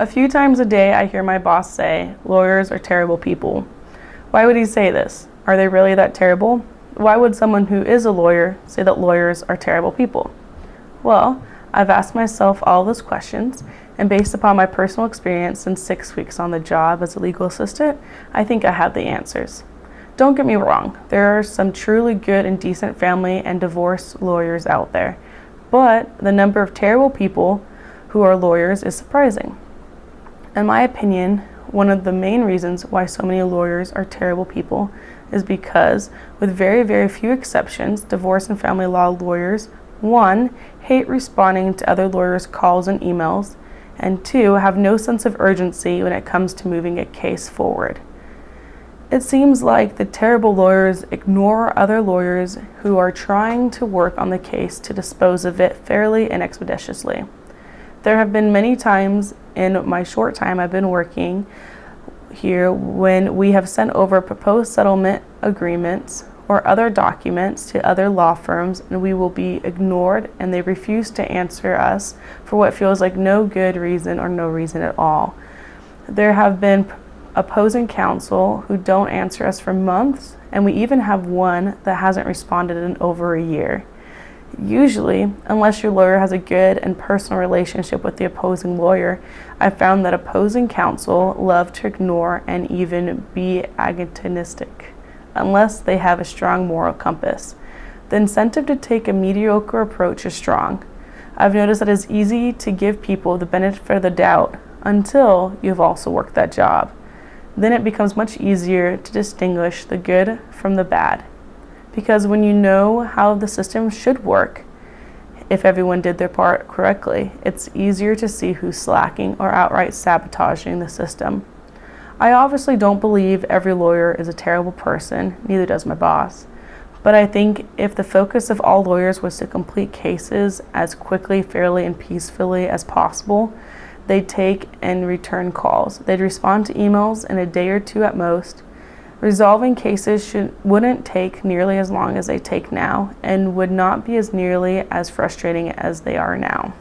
A few times a day I hear my boss say, lawyers are terrible people. Why would he say this? Are they really that terrible? Why would someone who is a lawyer say that lawyers are terrible people? Well, I've asked myself all those questions, and based upon my personal experience in 6 weeks on the job as a legal assistant, I think I have the answers. Don't get me wrong, there are some truly good and decent family and divorce lawyers out there, but the number of terrible people who are lawyers is surprising. In my opinion, one of the main reasons why so many lawyers are terrible people is because, with very, very few exceptions, divorce and family law lawyers, 1, hate responding to other lawyers' calls and emails, and 2, have no sense of urgency when it comes to moving a case forward. It seems like the terrible lawyers ignore other lawyers who are trying to work on the case to dispose of it fairly and expeditiously. There have been many times in my short time I've been working here when we have sent over proposed settlement agreements or other documents to other law firms, and we will be ignored and they refuse to answer us for what feels like no good reason or no reason at all. There have been opposing counsel who don't answer us for months, and we even have one that hasn't responded in over a year. Usually, unless your lawyer has a good and personal relationship with the opposing lawyer, I've found that opposing counsel love to ignore and even be antagonistic, unless they have a strong moral compass. The incentive to take a mediocre approach is strong. I've noticed that it's easy to give people the benefit of the doubt until you've also worked that job. Then it becomes much easier to distinguish the good from the bad. Because when you know how the system should work, if everyone did their part correctly, it's easier to see who's slacking or outright sabotaging the system. I obviously don't believe every lawyer is a terrible person, neither does my boss. But I think if the focus of all lawyers was to complete cases as quickly, fairly, and peacefully as possible, they'd take and return calls. They'd respond to emails in a day or two at most. Resolving cases wouldn't take nearly as long as they take now and would not be as nearly as frustrating as they are now.